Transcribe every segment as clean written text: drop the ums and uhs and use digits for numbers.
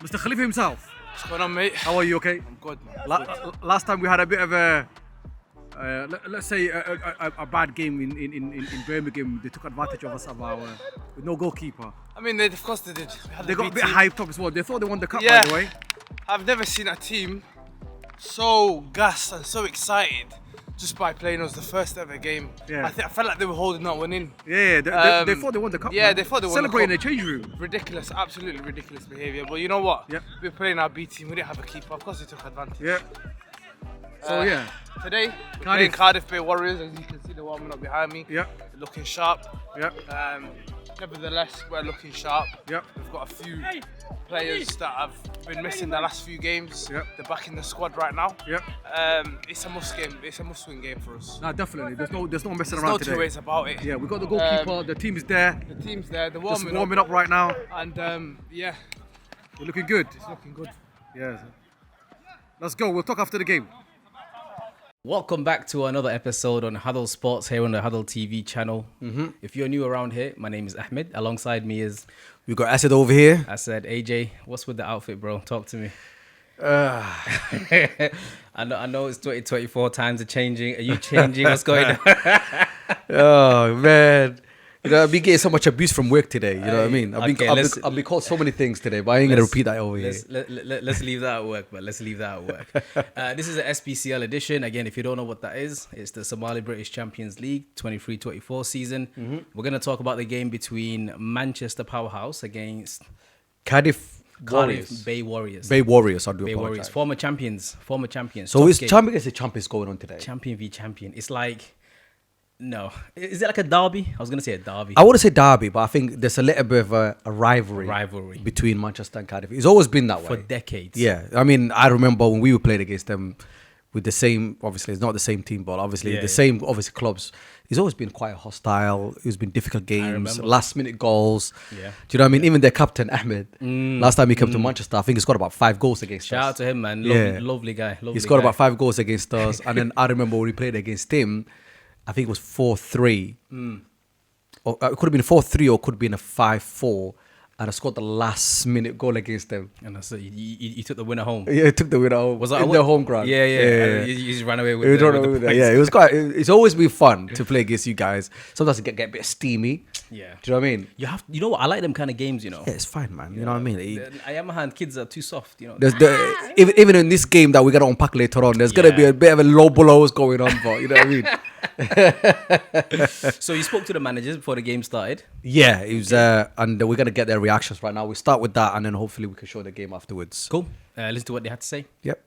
Mr. Khalifa himself. What's going on, mate? How are you? Okay. I'm good, man. Last time we had a bit of a, let's say, a bad game in Birmingham. They took advantage of us with no goalkeeper. I mean, of course they did. They got a bit hyped up as well. They thought they won the cup, Yeah. by the way. I've never seen a team so gassed and so excited just by playing us the first ever game. Yeah. I felt like they were holding that one in. Yeah, they thought they won the cup. Yeah, man. they thought they won Celebrating the in the change room. Ridiculous, absolutely ridiculous behaviour. But you know what? Yep. We were playing our B team. We didn't have a keeper. Of course, they took advantage. Yeah. So yeah. Today, we're playing Cardiff Bay Warriors. As you can see, they're warming up behind me. Yeah. They're looking sharp. Yeah. Nevertheless, we're looking sharp. Yep. We've got a few players that have been missing the last few games. Yep. They're back in the squad right now. Yep. It's a must game. It's a must-win game for us. Nah, definitely. There's no messing There's around no today. two ways about it. Yeah, we got the goalkeeper. The team is there. The team's there. They're Just warming, warming up right now. And yeah, You're looking good. it's looking good. Yeah. Let's go. We'll talk after the game. Welcome back to another episode on HADAL Sports here on the HADAL TV channel. If you're new around here, my name is Ahmed. Alongside me is... We got Asad over here. I said, AJ, what's with the outfit, bro? Talk to me. I know it's 2024, times are changing. Are you changing? What's going on? Oh man, you know I've been getting so much abuse from work today. You know what I mean? I've been called so many things today, but I ain't gonna repeat that over here. Let's leave that at work, but let's leave that at work. This is an SBCL edition. Again, if you don't know what that is, it's the Somali British Champions League 23-24 season. We're gonna talk about the game between Manchester Powerhouse against Cardiff Bay Warriors. Bay Warriors. I do Bay apologize. Warriors, former champions. So Tough it's game. champion against the champions going on today. Champion v champion. It's like, no, is it like a derby? I was gonna say a derby. I wouldn't say derby, but I think there's a little bit of a rivalry between Manchester and Cardiff. It's always been that way for decades. Yeah, I mean, I remember when we were playing against them with the same. Obviously, it's not the same team, but obviously same clubs. It's always been quite hostile. It's been difficult games, last minute goals. Yeah. Do you know what I mean? Even their captain Ahmed, last time he came to Manchester, I think he scored about 5 goals against us. Shout out to him, man. Lovely guy. He scored about 5 goals against us, and then I remember when we played against him, I think it was 4-3. Or it could have been 4-3 or could have been a 5-4. And I scored the last minute goal against them. And that's it. You took the winner home. Yeah, I took the winner home. Was that in their home ground? Yeah. You just ran away with the points. Yeah, it was quite. It's always been fun to play against you guys. Sometimes it get a bit steamy. Yeah. Do you know what I mean? You know what? I like them kind of games. You know. Yeah, it's fine, man. You know what I mean? I am a hand. Kids are too soft. You know. There's even in this game that we're gonna unpack later on, there's gonna be a bit of a low blows going on, but you know what I mean. So you spoke to the managers before the game started. Yeah, it was, and we're gonna get their reactions right now. We start with that, and then hopefully we can show the game afterwards. Cool. Listen to what they had to say. Yep.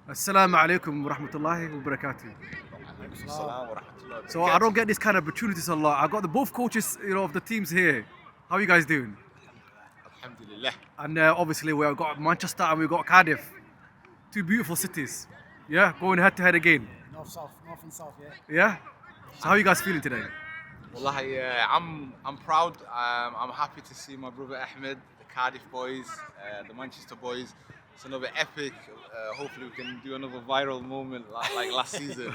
Assalamu alaikum wa rahmatullahi wa barakatuh. So I don't get this kind of opportunities a lot. I got both coaches, of the teams here. How are you guys doing? Alhamdulillah. And obviously we've got Manchester and we've got Cardiff. 2 beautiful cities. Yeah, going head to head again. North and south, yeah. Yeah. So how are you guys feeling today? Wallahi, I'm proud. I'm happy to see my brother Ahmed, the Cardiff boys, the Manchester boys. It's another epic. Hopefully we can do another viral moment like last season.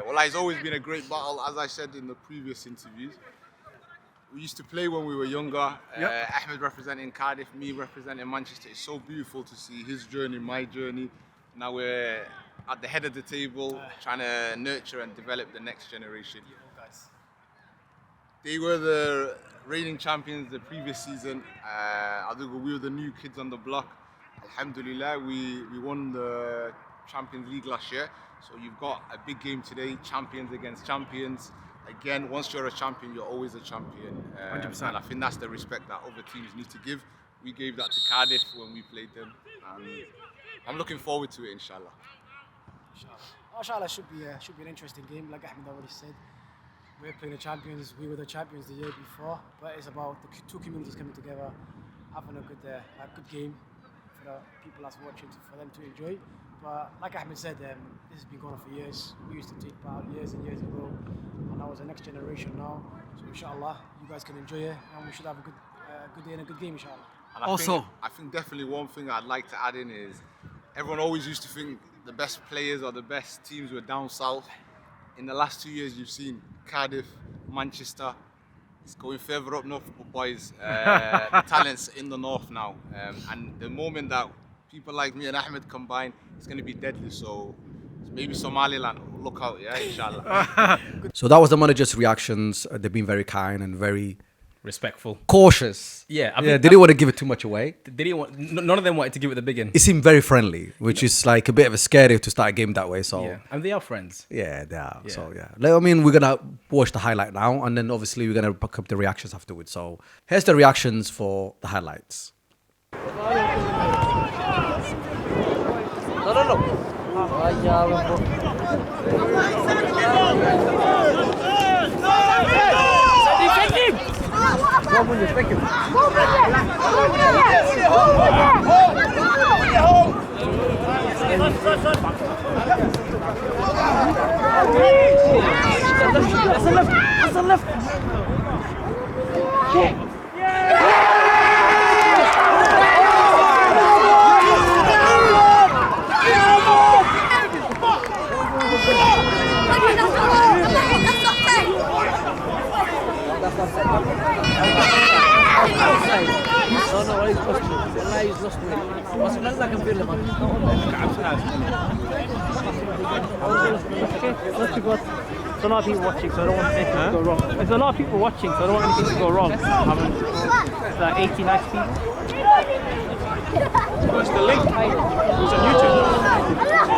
Wallahi, it's always been a great battle. As I said in the previous interviews, we used to play when we were younger. Ahmed representing Cardiff, me representing Manchester. It's so beautiful to see his journey, my journey. Now we're at the head of the table, trying to nurture and develop the next generation. They were the reigning champions the previous season. I think we were the new kids on the block. Alhamdulillah, we won the Champions League last year. So you've got a big game today, champions against champions. Again, once you're a champion, you're always a champion. 100%. And I think that's the respect that other teams need to give. We gave that to Cardiff when we played them. And I'm looking forward to it, inshallah. Inshallah should be an interesting game, like Ahmed already said. We're playing the champions. We were the champions the year before, but it's about the 2 communities coming together, having a good game for the people that's watching, for them to enjoy. But like Ahmed said, this has been going on for years. We used to take part years and years ago, and now it's the next generation now. So inshallah, you guys can enjoy it, and we should have a good day and a good game, inshallah. And I think definitely one thing I'd like to add in is everyone always used to think the best players or the best teams were down south. In the last 2 years, you've seen Cardiff, Manchester, it's going further up north, boys. The talent's in the north now, and the moment that people like me and Ahmed combine, it's going to be deadly. So maybe Somaliland, look out, yeah, inshallah. So that was the manager's reactions. They've been very kind and very Respectful. cautious. Yeah, They didn't want to give it too much away. They didn't want. None of them wanted to give it the big one. It seemed very friendly, which is like a bit of a scary to start a game that way. So Yeah, and they are friends. yeah, they are. Yeah. So yeah, I mean, we're gonna watch the highlight now, and then obviously we're gonna pick up the reactions afterwards. So here's the reactions for the highlights. There's a lot of people watching, so I don't want anything to go wrong. There's a lot of people watching, so I don't want anything to go wrong. It's like 80, 90 people. What's the link? It's on YouTube.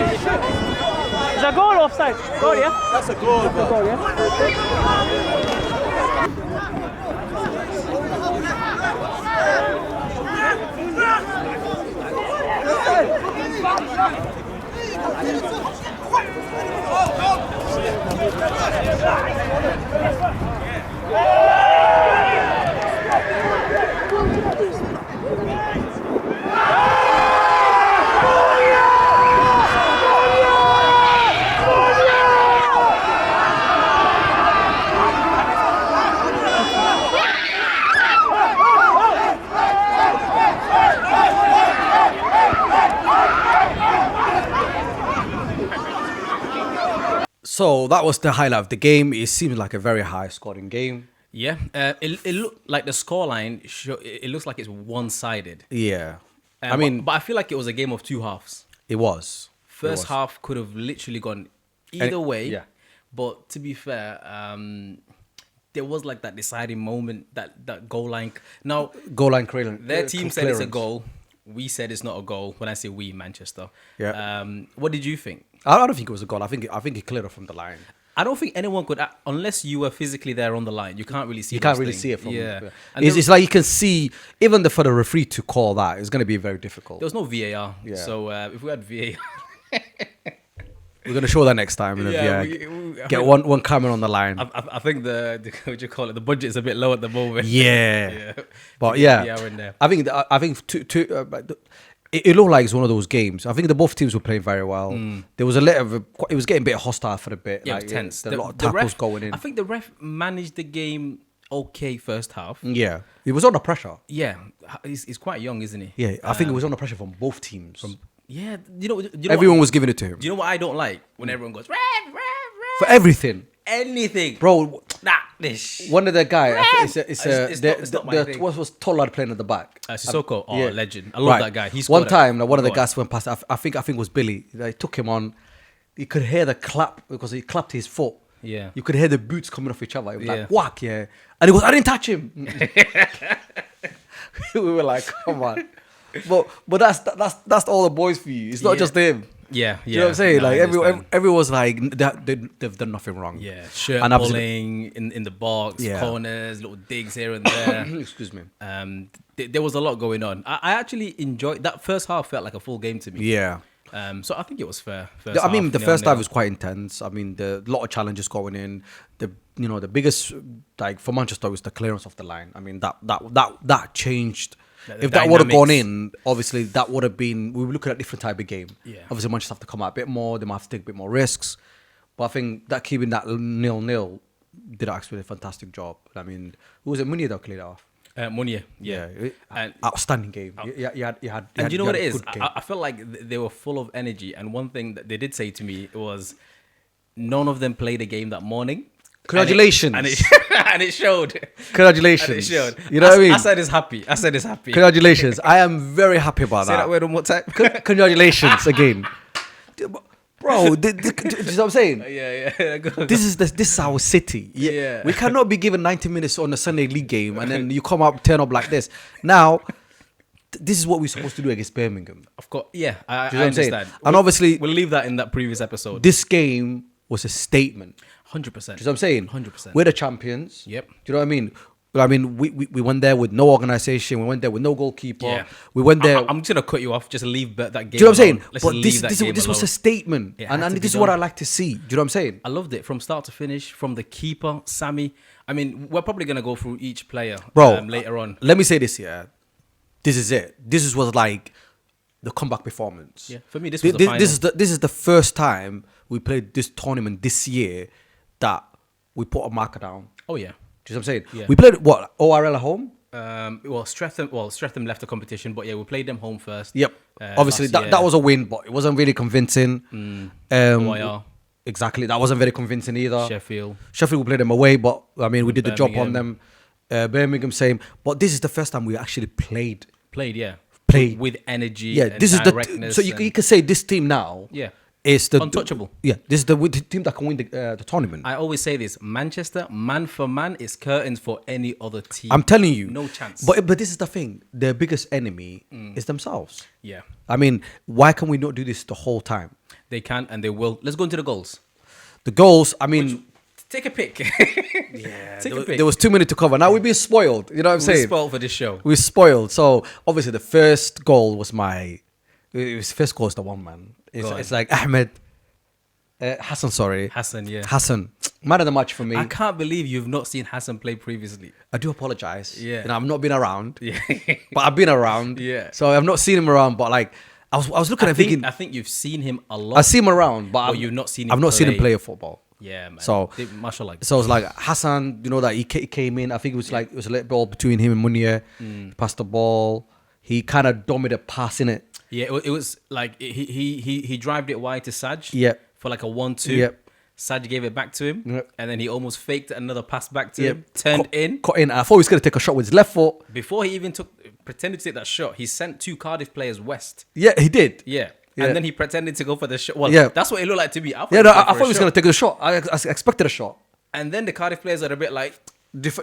Is that goal or offside? Goal, yeah? That's a goal, That's a goal, yeah? So that was the highlight of the game. It seemed like a very high scoring game. Yeah, it looked like the scoreline. It looks like it's one-sided. Yeah. But I feel like it was a game of two halves. It was. First half could have literally gone either way. yeah. But to be fair, there was like that deciding moment, that goal line. Now, Goal line clearance. their team said it's a goal. We said it's not a goal. When I say we, Manchester. Yeah. What did you think? I don't think it was a goal. I think it cleared off from the line. I don't think anyone could, unless you were physically there on the line. You can't really see. You can't those really things. see it from. Yeah. It's like you can see even for the referee to call that. It's going to be very difficult. There was no VAR. Yeah. So if we had VAR. We're going to show that next time. Get one camera on the line. I think the what do you call it? The budget is a bit low at the moment. Yeah. But To yeah, get VAR in there. I think it looked like it's one of those games. I think the both teams were playing very well. There was it was getting a bit hostile for a bit. Yeah, like, it was tense. A lot of tackles going in. I think the ref managed the game okay first half. Yeah, he was under pressure. Yeah, he's quite young, isn't he? Yeah, I think it was under pressure from both teams. Yeah, you know Everyone what, was giving it to him do you know what I don't like when everyone goes red, red, red, for everything, anything, bro. Nah, this. One of the guys, It's not my thing. what was tall lad playing at the back? Sissoko, Yeah. legend. I love that guy. He One scored time, like, one of the Go on. guys went past. I think it was Billy. They took him on. You could hear the clap because he clapped his foot. Yeah. You could hear the boots coming off each other. It was Yeah. like whack, yeah. And he goes, I didn't touch him. We were like, come on. But that's all the boys for you. It's not Yeah. just him. Yeah, yeah. You know what I'm saying? No, I Like understand. everyone's like they've done nothing wrong. Yeah, shirt And obviously- pulling in the box, Yeah. corners, little digs here and there. Excuse me. There was a lot going on. I actually enjoyed that first half. Felt like a full game to me. Yeah. So I think it was fair. I mean, the first 0-0. half was quite intense. I mean, the lot of challenges going in. The biggest like for Manchester was the clearance of the line. I mean, that changed. The If that would have gone dynamics. in, obviously that would have been. We were looking at a different type of game. Yeah. Obviously, Manchester have to come out a bit more. They might have to take a bit more risks. But I think that keeping that 0-0 did actually a fantastic job. I mean, who was it? Munir that cleared it off. Munir, yeah. And Outstanding game. You had. and you know what it had a is? good game. I felt like they were full of energy. And one thing that they did say to me was, none of them played a game that morning. Congratulations. And it showed. Congratulations. And it showed. You know what I mean? I said it's happy. Congratulations. I am very happy about Say that word one more time. Congratulations again. Bro, do you know what I'm saying? yeah. Go. This is our city. Yeah. We cannot be given 90 minutes on a Sunday league game and then you turn up like this. Now, this is what we're supposed to do against Birmingham. Of course, yeah. I Do you know what I'm saying? understand. And obviously, we'll leave that in that previous episode. this game was a statement. 100%. Do you know what I'm saying? 100%. We're the champions. Yep. Do you know what I mean? I mean, we went there with no organization. We went there with no goalkeeper. Yeah. We went there. I'm just gonna cut you off. Just leave that game. Do you know what I'm saying? alone. Let's But just leave that this game was a alone. statement. It had to And be this is what done. I like to see. Do you know what I'm saying? I loved it from start to finish. From the keeper, Sammy. I mean, we're probably gonna go through each player, Bro, later on. Let me say this, yeah. This is it. Was like the comeback performance. Yeah, for me, this was the final. This is the first time we played this tournament this year that we put a marker down. Oh yeah. Do you know what I'm saying? Yeah. We played what, ORL at home? Streatham left the competition, but yeah, we played them home first. Yep. Obviously, last year. that was a win, but it wasn't really convincing. OIR, Exactly. That wasn't very convincing either. Sheffield. Sheffield, we played them away, but I mean, we did the job on Birmingham. them. Birmingham, same. But this is the first time we actually played. Played, yeah. Played. With energy. Yeah, and this is directness so you and- can say this team now. Yeah. Is the Untouchable. Yeah, this is the team that can win the tournament. I always say this: Manchester, man for man, is curtains for any other team. I'm telling you, no chance. But this is the thing: their biggest enemy is themselves. Yeah, I mean, why can we not do this the whole time? they can and they will. Let's go into the goals. The goals. I mean, Take a pick. yeah, take a pick. there was too many to cover. Now we've been spoiled. You know what I'm We're saying? spoiled for this show. We're spoiled. So obviously, the first goal was first goal is the one, man. It's like Ahmed. Hassan, sorry. Hassan, yeah. Hassan. Man of the match for me. I can't believe you've not seen Hassan play previously. I do apologize. Yeah. You know, I've not been around. Yeah. But I've been around. Yeah. So I've not seen him around, but like I was looking at thinking I think you've seen him a lot. I see him around, but You've not seen him I've not seen him play. play football. Yeah, man. So- mashallah. So it's like Hassan, you know, that he came in. I think it was a little ball between him and Munir. He passed the ball. He kind of dominated passing it. Yeah, it was like he drived it wide to Saj. Yep. For like a 1-2. Yep. Saj gave it back to him, Yep. and then he almost faked another pass back to Yep. him. Turned in. Cut in. I thought he was gonna take a shot with his left foot. Before he even pretended to take that shot, he sent 2 Cardiff players west. Yeah, he did. Yeah. Yeah. And then he pretended to go for the shot. Well, Yeah. that's what it looked like to me. I Yeah, no, I for thought a he was shot. gonna take a shot. I expected a shot. And then the Cardiff players are a bit like,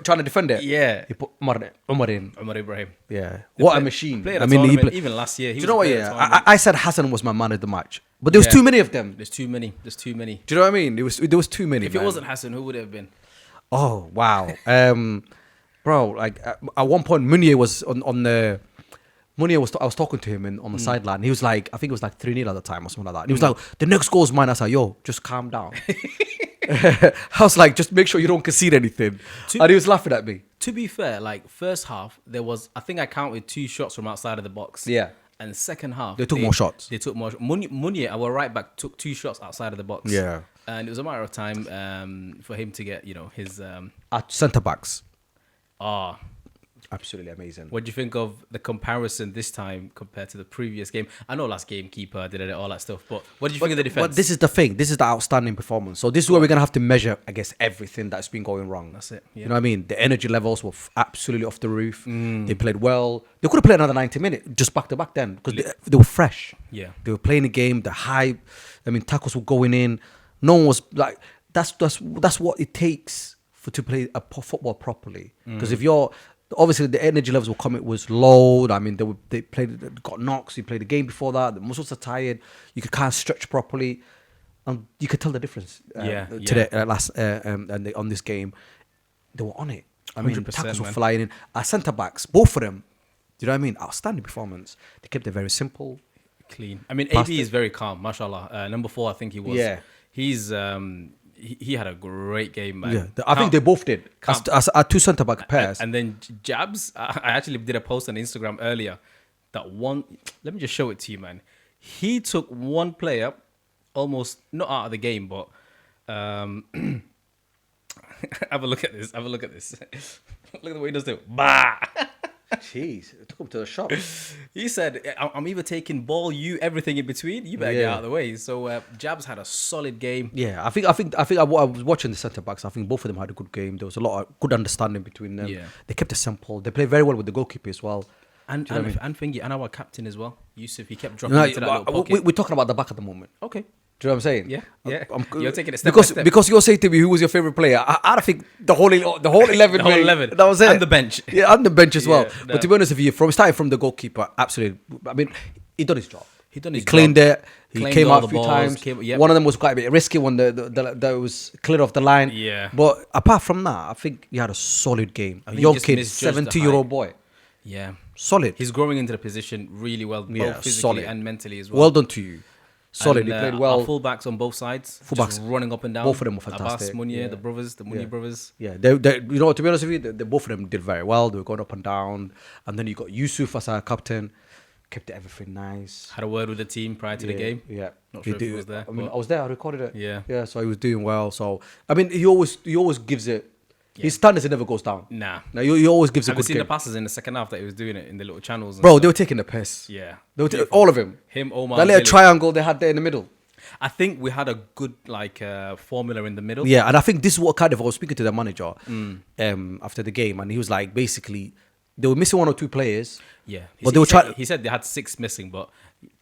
Trying to defend it. yeah. He put Umar in. Omar Ibrahim. Yeah. What a machine. Played I a mean, tournament, even last year. do you know what? Yeah, I said Hassan was my man of the match, but there was Yeah. too many of them. There's too many. There's too many. Do you know what I mean? There was too many. If man. it wasn't Hassan, who would it have been? Oh wow, bro! Like at one point, Munir was on the. Munir was. I was talking to him on the sideline. He was like, I think it was like 3-0 at the time or something like that. And he was like, the next goal's mine. I was like, yo, just calm down. I was like, just make sure you don't concede anything. And he was laughing at me. To be fair, like first half, there was, I think I counted 2 shots from outside of the box. Yeah. And second half, They took more shots. They took more. Munir, our right back, took 2 shots outside of the box. Yeah. And it was a matter of time for him to get, his. At centre backs. Ah, Absolutely amazing. what do you think of the comparison this time compared to the previous game? I know last game keeper did it, all that stuff, but what did you think of the defense? But this is the thing. This is the outstanding performance. So this is where we're gonna have to measure against everything that's been going wrong. That's it, yeah. You know what I mean? The energy levels were absolutely off the roof. They played well. They could have played another 90 minutes just back to back then because they were fresh. Yeah. They were playing the game. The hype. I mean, tackles were going in. No one was like. That's what it takes to play football properly. Because if you're obviously the energy levels was low. I mean, they got knocks. You played the game before that. The muscles are tired. You could can't stretch properly, and you could tell the difference. Today, on this game, they were on it. I mean, 100%, tackles were man. flying in. Our centre backs, both of them. Do you know what I mean? Outstanding performance. They kept it very simple. Clean. I mean, Past AB it. is very calm, mashallah. Number 4, I think he was. Yeah. He's he had a great game, man. Yeah, I think they both did. As our two centre back pairs. And then Jabs, I actually did a post on Instagram earlier. That one, let me just show it to you, man. He took one player, almost not out of the game, but have a look at this. Have a look at this. Look at the way he does it. Bah! Jeez, it took him to the shop. He said, I'm either taking ball, you, everything in between. You better get out of the way. So Jabs had a solid game. Yeah, I think I was watching the centre backs. I think both of them had a good game. There was a lot of good understanding between them. Yeah. They kept it simple. They played very well with the goalkeeper as well. And Do you know what I mean? Thingy, and our captain as well, Yusuf. He kept dropping No, into that little pocket. we're talking about the back at the moment. Okay. Do you know what I'm saying? Yeah, yeah. I'm- You're taking it step because by step. because you're saying to me who was your favorite player. I think the whole 11. The whole mate, 11. That was it. And the bench. Yeah, and the bench as well. Yeah, no. But to be honest with you, starting from the goalkeeper, absolutely. I mean, he done his job. He done his cleaned job. it. He Claimed came all out the a few balls, times. yep. One of them was quite a bit risky when that was cleared off the line. Yeah. But apart from that, I think he had a solid game. A think he young just kid, misjudged the 17-year-old height. boy. Yeah. Solid. He's growing into the position really well, both Yeah, physically solid. and mentally as well. Well done to you. Solid. And, He played Our well. fullbacks on both sides, Fullbacks. just running up and down. Both of them were Abbas, fantastic. Munir, Yeah. the brothers, the Munir Yeah. brothers. Yeah, they, you know, to be honest with you, both of them did very well. They were going up and down. And then you got Yusuf as our captain. Kept everything nice. Had a word with the team prior to the game. Yeah. Not sure if he was there, I mean, but- I was there. I recorded it. Yeah. Yeah, so he was doing well. So, I mean, he always gives it. His standards, it never goes down. Nah. No, he always gives a Have you good seen game. the passes in the second half that he was doing it in the little channels? And Bro, stuff? they were taking the piss. Yeah. They were all of them. Him, Omar, That little Billy. triangle they had there in the middle. I think we had a good formula in the middle. Yeah, and I think this is what Cardiff, I was speaking to the manager Mm. after the game, and he was like, basically, they were missing one or two players. Yeah. But they were trying. He said they had 6 missing, but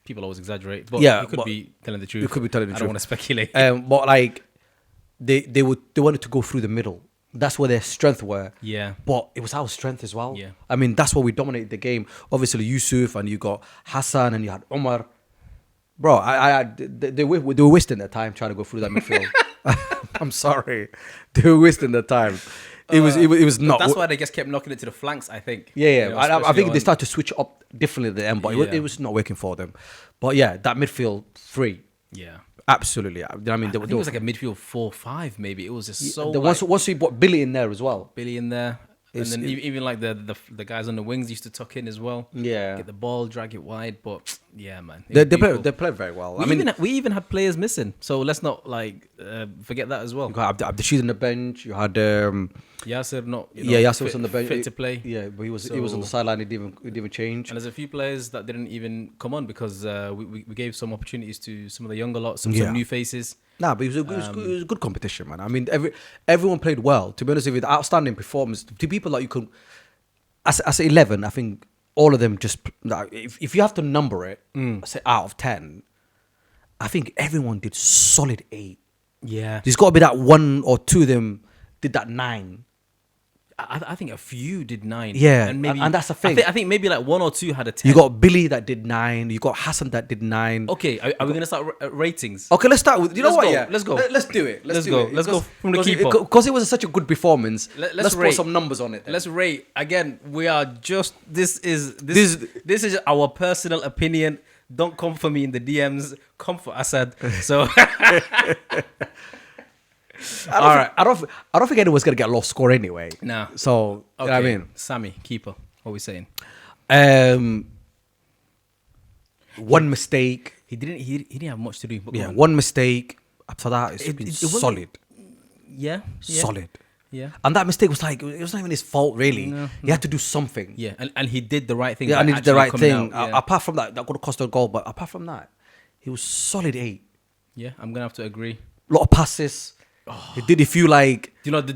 people always exaggerate. But Yeah, he could but- be telling the truth. You could be telling the I truth. don't want to speculate. But like, they wanted to go through the middle. That's where their strength were. Yeah. But it was our strength as well. Yeah. I mean, that's where we dominated the game. Obviously, Yusuf, and you got Hassan, and you had Omar. Bro, they were wasting their time trying to go through that midfield. I'm sorry, they were wasting their time. It was not. That's why they just kept knocking it to the flanks, I think. Yeah. You know, I especially think they on- started to switch up differently at the end, but Yeah. it was not working for them. But yeah, that midfield 3, Yeah. absolutely. I mean, I they think were it was like a midfield 4-5, maybe. It was just so once you brought Billy in there as well. Billy in there. And It's- then even like the guys on the wings used to tuck in as well. Yeah. Get the ball, drag it wide. But yeah, man. it They was beautiful. played very well. We even had players missing. So let's not forget that as well. you got Abdeshid on the bench. You had Yasser not. Yasser was on the bench. Fit to play. Yeah, but he was on the So- sideline. He didn't even change. And there's a few players that didn't even come on because we gave some opportunities to some of the younger lots, some Yeah. new faces. Nah, but it was a good competition, man. I mean, everyone played well. To be honest with you, the outstanding performance to people that you could, as 11, I think all of them just. Like, if you have to number it, say out of 10, I think everyone did solid 8. Yeah. There's got to be that 1 or 2 of them did that 9. I think a few did 9. Yeah, and maybe and that's the thing. I think maybe like 1 or 2 had a 10. You got Billy that did 9. You got Hassan that did 9. Okay, are we gonna start ratings? Okay, let's start with. You know Let's what? go, Yeah, let's go. Let's do it. Let's go. Let's go from the keeper. Because it was such a good performance. Let's put rate. some numbers on it. then. Let's rate again. We are just this is our personal opinion. Don't come for me in the DMs. Come for Asad. So I don't think anyone's gonna get a low score anyway. Nah. So you know what I mean, Sammy keeper. What are we saying? one mistake. He didn't have much to do. But go Yeah, on. one mistake. After that, it's been it wasn't- solid. Yeah. Solid. Yeah. And that mistake was like, it was not even his fault, really. He had to do something. Yeah, and he did the right thing. Yeah, by and he did the actually right coming thing. out, yeah. Apart from that could have cost a goal. But apart from that, he was solid 8. Yeah, I'm gonna have to agree. Lot of passes. He did a few like. You know the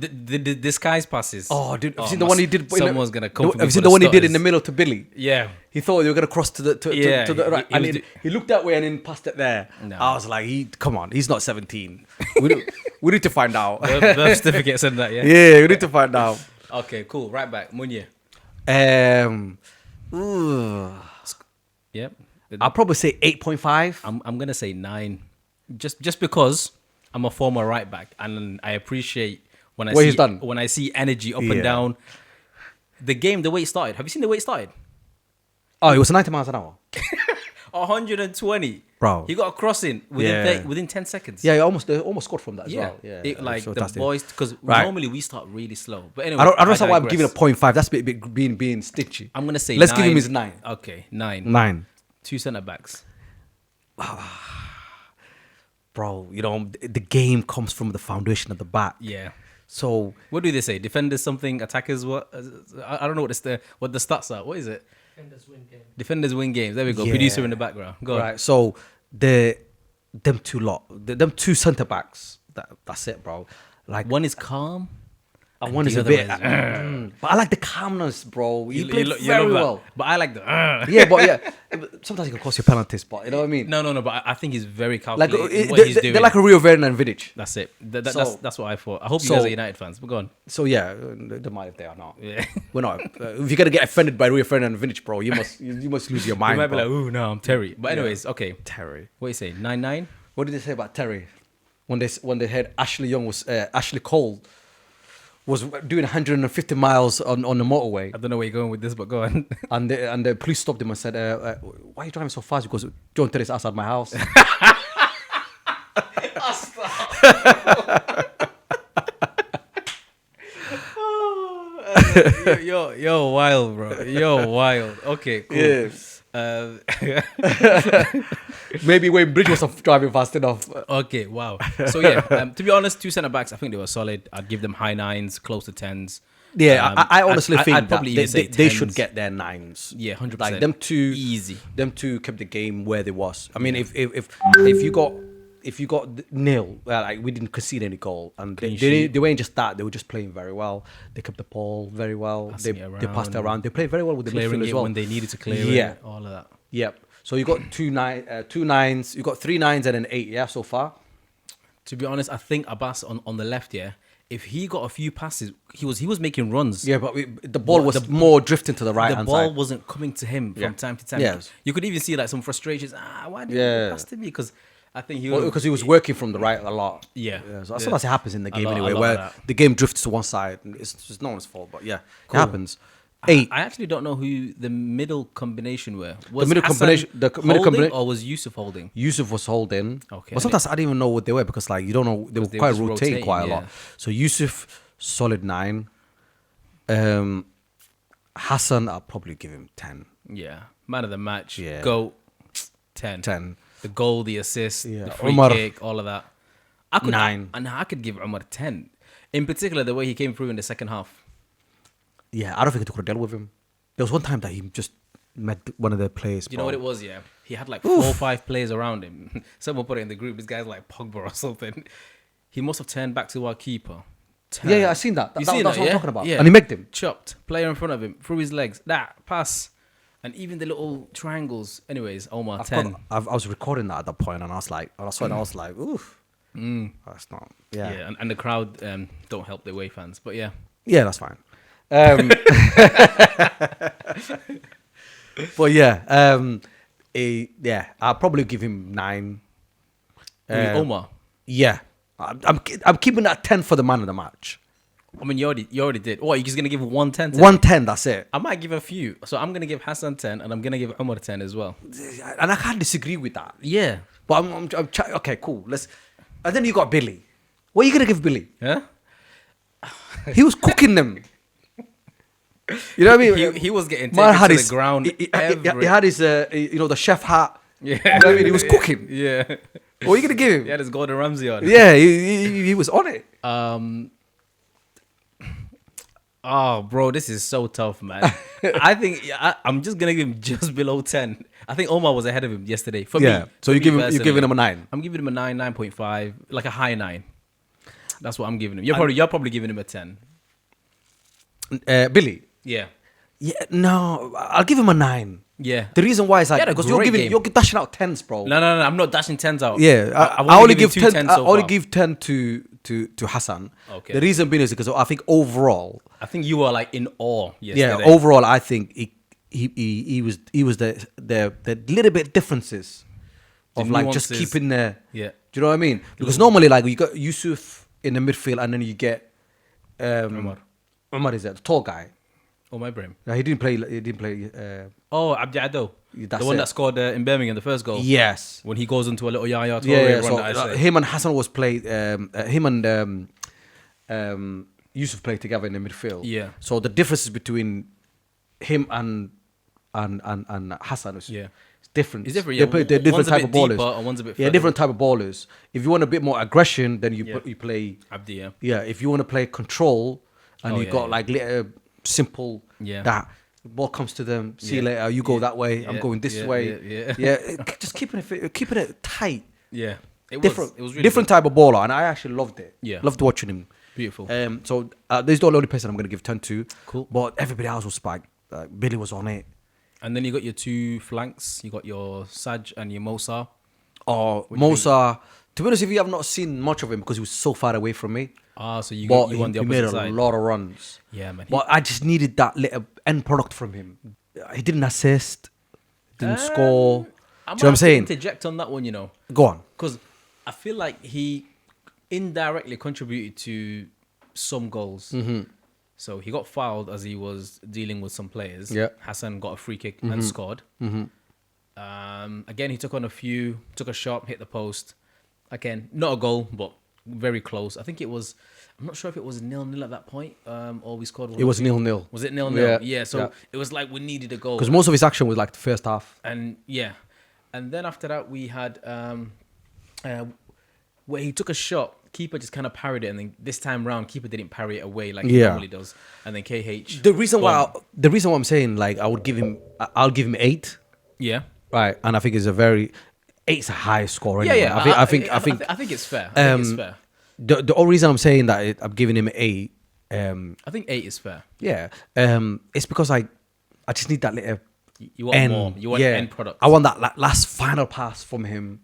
disguise passes. Oh, dude! Have you seen the one he did? Someone's gonna come. Have you seen the one he did in the middle to Billy? Yeah. He thought you were gonna cross to the Yeah, to the right, he and was he looked that way and then passed it there. No. I was like, come on, he's not 17. we need to find out. Birth certificate said that. Yeah. Yeah, we need to find out. Okay, cool. Right back, Munye. Ooh. Yep. I'll probably say 8.5. I'm gonna say 9, just because I'm a former right back and I appreciate when I What see he's done. when I see energy up Yeah. and down. The game, the way it started. Have you seen the way it started? Oh, it was 90 miles an hour. 120, Bro. He got a crossing Yeah. within 10 seconds. Yeah, they almost scored from that as Yeah, well. Yeah, it, like so the fantastic. boys, because Right. normally we start really slow. But anyway, I don't understand why I'm digress. giving a 0.5. That's being stingy. I'm gonna say Let's 9. give him his 9. Okay, 9. 9. 2 centre backs. Bro, the game comes from the foundation at the back. Yeah. So What do they say? Defenders something, attackers what? I don't know what the stats are. What is it? Defenders win games. There we go. Yeah. Producer in the background. Go on. right, so them two centre backs. That's it, bro. Like One is calm. and one the is a other bit. one But I like the calmness, bro. You played you very love that. well. But I like the. Yeah, but yeah, sometimes it can cost you penalties. But you know what I mean? No. But I think he's very Like calculated in what he's doing. they're like a Rio Ferdinand and Vidic. That's it. So- That's what I thought. I hope you so- guys are United fans. But go on. So yeah, they might if they are not. Yeah. We're not. If you're gonna get offended by Rio Ferdinand and Vidic, bro, you must lose your You mind. might be bro. like, ooh, no, I'm Terry. But anyways, okay. Terry. What do you say? 9-9. What did they say about Terry when they had Ashley Cole was doing 150 miles on the motorway, I don't know where you're going with this, but go on. and the police stopped him and said, "Why are you driving so fast?" He goes, "John Terry's outside my house." You're wild, bro. You're wild. Okay, cool. Yeah. Uh, Maybe Wayne Bridge wasn't driving fast enough. okay, wow. So yeah, to be honest, 2 centre backs, I think they were solid. I'd give them high 9s, close to 10s. Yeah, Um, I honestly think I'd that probably even say they should 10s. get their 9s. Yeah, 100%. Like them two, Easy. Them two kept the game where they was. I mean, if you got nil, like we didn't concede any goal, and Clean they sheet. weren't just that. They were just playing very well. They kept the ball very well. Passing They it passed it around. around. They played very well with the Clearing midfield it as well. when they needed to clear Yeah. it. All of that. Yep. So you got two 9s. You got 3 9s and an 8. Yeah, so far. To be honest, I think Abbas on the left, yeah, if he got a few passes, he was making runs. Yeah, but the ball was more drifting to the right The hand ball side. wasn't coming to him Yeah. from time to time. Yes. You could even see like some frustrations. Why didn't Yeah. you pass to me? Because I think he Well, because he was working from the right a lot. Yeah. So sometimes it happens in the game lot- anyway, a lot where of that. the game drifts to one side. And it's no one's fault, but yeah, Cool. it happens. 8. I actually don't know who the middle combination were. Was middle Hassan combination- the middle holding combina- or was Yusuf holding? Yusuf was holding. Okay. But sometimes I didn't even know what they were because like you don't know they were they quite just rotating rotating, quite a yeah. lot. So Yusuf solid 9. Hassan I'll probably give him 10. Yeah, man of the match. Yeah. Goat 10. 10. The goal, the assist, Yeah. the free Umar. kick, all of that. I could 9. and I could give Umar 10. In particular, the way he came through in the second half. Yeah, I don't think they could have dealt with him. There was one time that he just met one of their players. You know bro. what it was, yeah? He had like 4 or 5 players around him. Someone put it in the group. This guy's like Pogba or something. He must have turned back to our keeper. Yeah, I seen that. You That's seen what that, I'm yeah? talking about. Yeah. And he made him. Chopped. Player in front of him. Through his legs. That. Pass. And even the little triangles. Anyways, Omar, 10. I was recording that at that point, and I was like, oof. That's not. Yeah, Yeah. and the crowd don't help the away fans. But yeah. Yeah, that's fine. But yeah, I'll probably give him 9. Omar. Yeah, I'm keeping that 10 for the man of the match. I mean, you already did. What, you're just going to give 110 to 110, that's it. I might give a few. So I'm going to give Hassan 10 and I'm going to give Umar 10 as well. And I can't disagree with that. Yeah. But okay, cool. And then you got Billy. What are you gonna give Billy? Yeah? He was cooking them. You know what I mean? He was getting Man taken had to his, the ground. He had his, the chef hat. Yeah. You know what I mean? He was cooking. Yeah. What are you gonna give him? He had his Gordon Ramsay on. Yeah, he was on it. Oh, bro, this is so tough, man. I think I'm just gonna give him just below 10. I think Omar was ahead of him yesterday. For Yeah. me, So for you're me giving personally, him a 9. I'm giving him a 9, 9.5, like a high 9. That's what I'm giving him. You're probably giving him a 10. Billy. Yeah. Yeah, no, I'll give him a 9. Yeah. The reason why is like He had a because great you're game. dashing out 10s, bro. No, I'm not dashing 10s out. Yeah, I've I only given give two 10. 10s I so only far. give 10 to Hassan. Okay. The reason being is because I think overall, I think you were like in awe yesterday. yeah, overall I think he was the little bit differences of like just nuances. keeping the. Yeah. Do you know what I mean? Because normally like you got Yusuf in the midfield and then you get Umar is that the tall guy. Oh, my brain. No, he didn't play. He didn't play. Oh, Abdi Ado. That's The one it. that scored in Birmingham, the first goal. Yes. When he goes into a little Yaya Toure Yeah. run So that I say. him and Hassan was played. Him and Yusuf played together in the midfield. Yeah. So the differences between him and Hassan is different. It's different, They yeah. play they're different One's a type bit of ballers. deeper and one's a bit yeah, further. different type of ballers. If you want a bit more aggression, then you Yeah. you play. Abdi, yeah. Yeah. If you want to play control, and Oh, you yeah, got yeah. like little simple. Yeah. That. The ball comes to them. See you Yeah. later. You go that way. I'm Yeah. going this Yeah, way. yeah. Just keeping it tight. Yeah. It Different, was really different good. type of baller, and I actually loved it. Yeah. Loved watching him. Beautiful. So this is the only person I'm going to give 10 to. Cool. But everybody else was spiked. Billy was on it. And then you got your two flanks. You got your Saj and your Mosa. Oh, Mosa. To be honest, if you have not seen much of him because he was so far away from me. Ah, so you But won the he made opposite a side. lot of runs. Yeah, man. But I just needed that little end product from him. He didn't assist. Didn't score. Do you know what I'm saying? Interject on that one, you know. Go on. Because I feel like he indirectly contributed to some goals. Mm-hmm. So he got fouled as he was dealing with some players. Yeah. Hassan got a free kick Mm-hmm. and scored. Again, he took on a few, took a shot, hit the post. Again, not a goal, but very close. I think it was, I'm not sure if it was 0-0 at that point, or we scored one. It was 0-0. Was it 0-0? Yeah, Yeah, so yeah. it was like we needed a goal. Because most of his action was like the first half. And yeah, and then after that we had where he took a shot, keeper just kind of parried it, and then this time round keeper didn't parry it away like he Yeah. normally does, and then KH. The reason why I'm saying like I'll give him 8. Yeah, Right, and I think it's a very 8's a high score. yeah, Anyway. yeah. I think I think it's fair. I think it's fair. the only reason I'm saying that I'm giving him 8, I think 8 is fair. yeah, it's because I just need that little You want more. You want end product. I want that like, last final pass from him.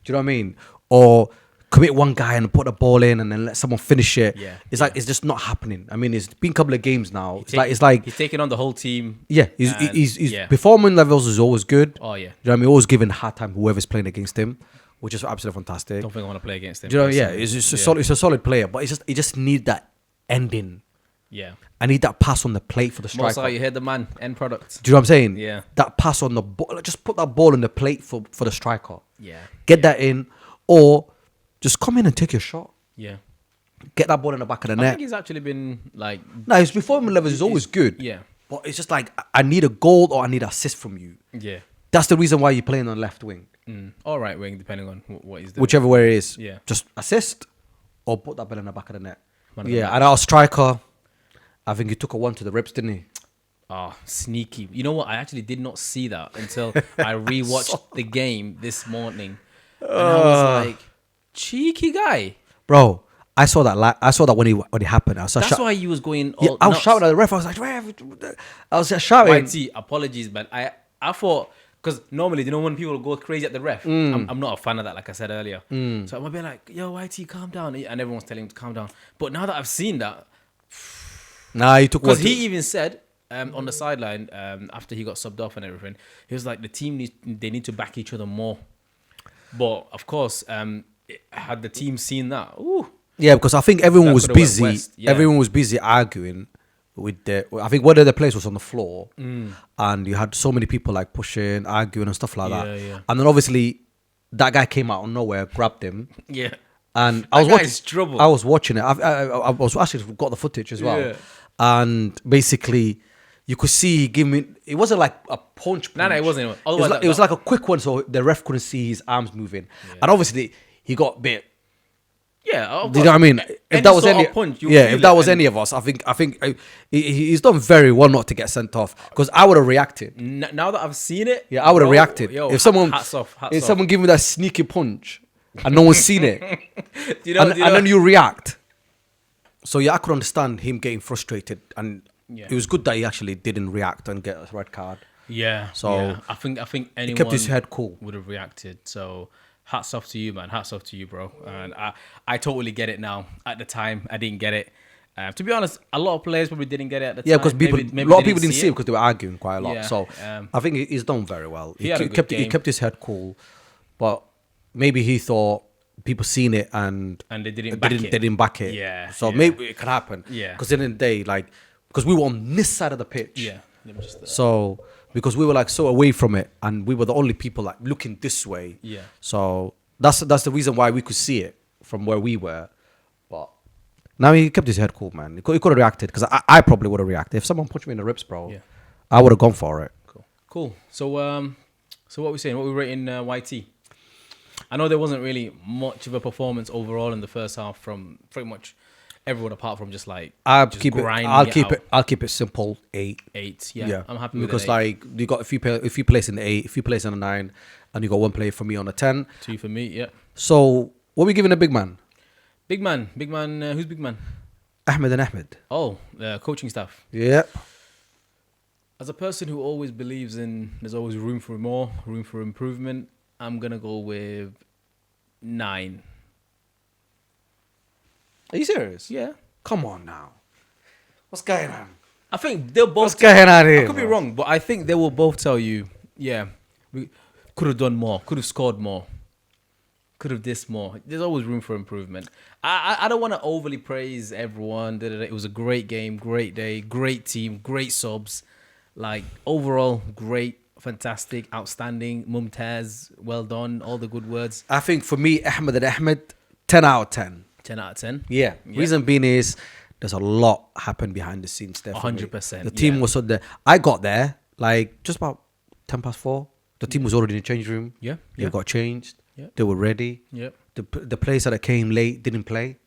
Do you know what I mean? Or commit one guy and put the ball in and then let someone finish it. Yeah, It's like it's just not happening. I mean, it's been a couple of games now. It's He's like he's taking on the whole team. yeah, and- his yeah. performance levels is always good. Oh yeah. Do you know what I mean? Always giving hard time whoever's playing against him, which is absolutely fantastic. Don't think I want to play against him. Do you know? Yeah, personally. it's just a solid. It's a solid player, but it just need that ending. Yeah. I need that pass on the plate for the striker. Mosa, you heard the man. End product. Do you know what I'm saying? Yeah. That pass on the ball. Just put that ball on the plate for the striker. Yeah. Get that in, or just come in and take your shot. Yeah. Get that ball in the back of the I net. think he's actually been like. No, his performance levels is always good. Yeah. But it's just like I need a goal or I need an assist from you. Yeah. That's the reason why you're playing on left wing. All right, wing, depending on what he's doing. Whichever way it is. Yeah. Just assist or put that ball in the back of the net. Man of the Yeah, match. and our striker, I think he took a 1 to the ribs, didn't he? Ah, sneaky. You know what? I actually did not see that until I rewatched the game this morning. And I was like, cheeky guy. Bro, I saw that. I saw that when it happened. I was That's why he was going all Yeah, I was nuts. shouting at the ref. I was like, ref. I was just shouting. YT, apologies, man. I thought, because normally, you know, when people go crazy at the ref, I'm not a fan of that, like I said earlier. So I'm a bit like, yo, YT, calm down. And everyone's telling him to calm down. But now that I've seen that, Nah, he took one. because he even said on the sideline after he got subbed off and everything, he was like, the team they need to back each other more. But of course, had the team seen that, ooh, Yeah, because I think everyone That was could've went busy. west, yeah. Everyone was busy arguing with the. I think one of the players was on the floor, and you had so many people like pushing, arguing, and stuff like Yeah, that. yeah. And then obviously, that guy came out of nowhere, grabbed him, yeah. and That guy's trouble. I was watching it. I was actually got the footage as well, Yeah. and basically, you could see he gave me. It wasn't like a punch. No, it wasn't. It was, Otherwise, like, that- it was like a quick one, so the ref couldn't see his arms moving, and obviously he got a bit. Yeah, of Do you know what I mean? course. If that was sort any, of punch, you'll yeah, feel if that it, was and any of us, I think he's done very well not to get sent off because I would have reacted. now that I've seen it, Yeah, I would have bro, reacted yo, if someone hats off, if someone give me that sneaky punch and no one's seen it, Do you know, and then you react. So yeah, I could understand him getting frustrated, and Yeah. it was good that he actually didn't react and get a red card. yeah. So, yeah. I think anyone He kept his head cool. would have reacted. So hats off to you, man. Hats off to you, bro. And I totally get it now. At the time, I didn't get it. To be honest, a lot of players probably didn't get it at the Yeah, time. because people, Maybe a lot of they people didn't see it because they were arguing quite a lot. Yeah, So I think he's done very well. He had a good kept game. kept his head cool, but maybe he thought people seen it and And they didn't back it. They didn't back it. Yeah, So yeah. maybe it could happen. Yeah. Because in the day, like, because we were on this side of the pitch. Yeah. Let me just, So because we were like so away from it, and we were the only people like looking this way. Yeah. So that's the reason why we could see it from where we were. But now he kept his head cool, man. He could have reacted because I probably would have reacted if someone punched me in the ribs, bro. Yeah. I would have gone for it. Cool. So what we saying? What we rating YT? I know there wasn't really much of a performance overall in the first half from pretty much everyone apart from just like I'll just keep it. grinding I'll out. keep it simple. 8. 8. Yeah, I'm happy with because an 8. like you got if you place in the 8, if you place in a 9, and you got one player for me on a 10. 2 for me. Yeah. So what are we giving a big man? Big man. Who's big man? Ahmed and Ahmed. Oh, coaching staff. Yeah. As a person who always believes in there's always room for more, room for improvement, I'm gonna go with 9. Are you serious? Yeah. Come on now. What's going on? I think they'll both. What's going on here? I could be bro? wrong, but I think they will both tell you, yeah, we could have done more, could have scored more, could have this more. There's always room for improvement. I don't want to overly praise everyone. It was a great game, great day, great team, great subs. Like overall, great, fantastic, outstanding, mumtaz, well done, all the good words. I think for me, Ahmed and Ahmed, 10 out of 10. 10 out of 10. Yeah. Reason being is there's a lot happened behind the scenes there. for me. 100%, The team yeah. was on there. I got there like just about 10 past 4. The team was already in the change room. Yeah, They yeah. got changed. Yeah. They were ready. Yeah. The players that came late didn't play.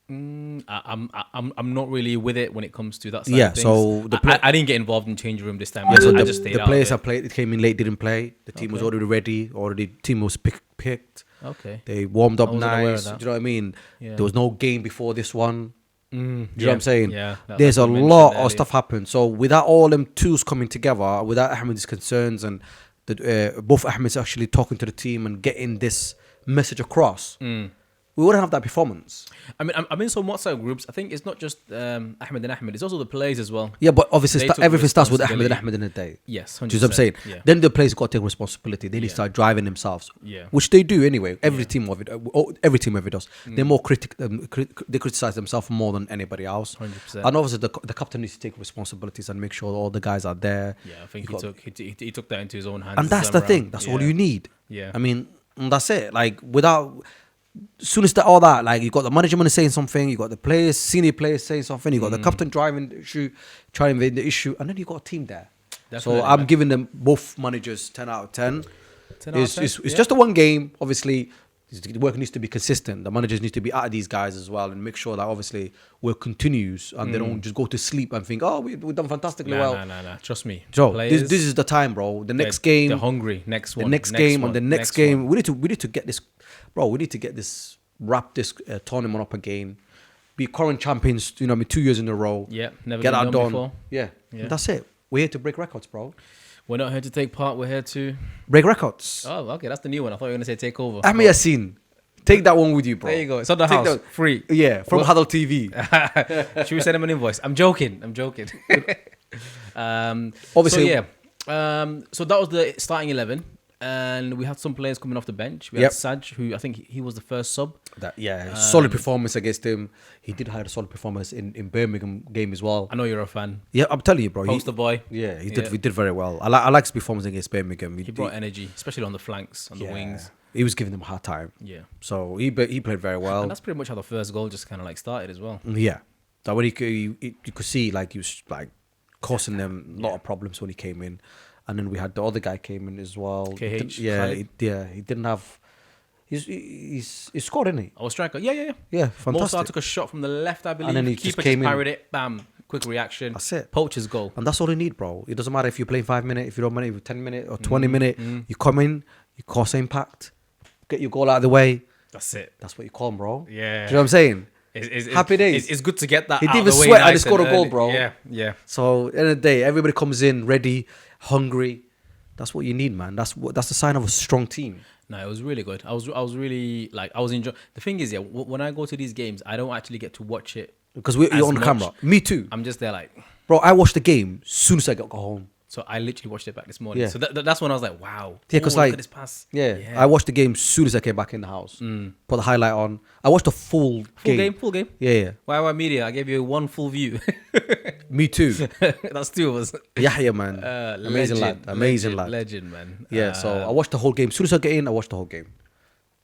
I'm not really with it when it comes to that side Yeah, of things. so the I didn't get involved in change room this time. Yeah, so I the, just stayed the out players of that played, it came in late, didn't play. The team was Okay. already ready. Already, team was picked. Okay. They warmed up I wasn't aware of nice. Do that. you know what I mean? Yeah. There was no game before this one. Do you know what yeah, I'm saying? yeah, There's like a you mentioned lot earlier. of stuff happened. So without all them tools coming together, without Ahmed's concerns and both Ahmed's actually talking to the team and getting this message across, we wouldn't have that performance. I mean, I'm in some WhatsApp groups. I think it's not just Ahmed and Ahmed. It's also the players as well. Yeah, but obviously They took everything starts with Ahmed and responsibility. Ahmed in the day. Yes, Do you know what I'm saying? Yeah. Then the players got to take responsibility. They need to Yeah. start driving themselves. Yeah. Which they do anyway. Every team of it, every team ever does. They're more they criticize themselves more than anybody else. 100%. And obviously the captain needs to take responsibilities and make sure all the guys are there. Yeah, I think You he got- took that into his own hands. And that's this the time thing. around. That's Yeah. all you need. Yeah. I mean, that's it. Like without. Soon as all that, like you got the management saying something, you got the players, senior players saying something, you got the captain driving the issue, trying to invade the issue, and then you got a team there. Definitely, So I'm man. giving them both managers 10 out of 10. 10 out of It's 10, it's yeah. just a one game. Obviously, the work needs to be consistent. The managers need to be out of these guys as well and make sure that obviously work continues and they don't just go to sleep and think, oh, we've done fantastically well. Nah. Trust me. Joe, Players, this is the time, bro. The next they're- game, They're hungry. Next the one. next game, one, and the next game, one. we need to get this, bro. We need to get this, wrap this tournament up again. Be current champions. 2 years in a row. Yeah, never Get been that done done. before. Yeah, Yeah. that's it. We're here to break records, bro. We're not here to take part. We're here to. Break records. Oh, okay. That's the new one. I thought you were gonna say take over. Ahmed Yassin, take that one with you, bro. There you go. It's on the Take house. that- Free. Yeah, from Well- HADAL TV. Should we send him an invoice? I'm joking. Obviously- So yeah. So that was the starting 11, and we had some players coming off the bench. We Yep. had Saj, who I think he was the first sub. Solid performance against him. He did have a solid performance in Birmingham game as well. I know you're a fan. Yeah, I'm telling you, bro. Poster boy. Yeah, he did. Yeah. He did very well. I like his performance against Birmingham. He brought energy, especially on the flanks, on the wings. He was giving them a hard time. Yeah. So he played very well. And that's pretty much how the first goal just kind of like started as well. Yeah, that when you could see like he was like causing them a lot of problems when he came in, and then we had the other guy came in as well. KH, Yeah, Khalid. he didn't have. He's scored, isn't he? I was striker. Yeah. Yeah, Mo fantastic. Salah took a shot from the left, I believe. then he just Keeper came in. parried it. Bam. Quick reaction. That's it. Poacher's goal. And that's all you need, bro. It doesn't matter if you're playing 5 minutes, if you don't mind, 10 minutes or 20 minutes. You come in, you cause impact, get your goal out of the way. That's it. That's what you call him, bro. Yeah. Do you know what I'm saying? Happy days. It's good to get that He out didn't of even the way sweat and he nice scored a goal, early. bro. Yeah. So, at the end of the day, everybody comes in ready, hungry. That's what you need, man. That's the sign of a strong team. No, it was really good. I was really like I was enjoying. The thing is, when I go to these games, I don't actually get to watch it Because you're as on the much. camera. Me too. I'm just there like. Bro, I watched the game as soon as I got home. So I literally watched it back this morning. Yeah. So that's when I was like, wow. Yeah, because Ooh, look like, at this pass. yeah, I watched the game as soon as I came back in the house. Put the highlight on. I watched the full game. Full game. Yeah. YY Media, I gave you one full view. Me too. That's two of us. Yahya, man. Amazing lad. Amazing lad. Legend, man. Yeah, so I watched the whole game. As soon as I get in, I watched the whole game.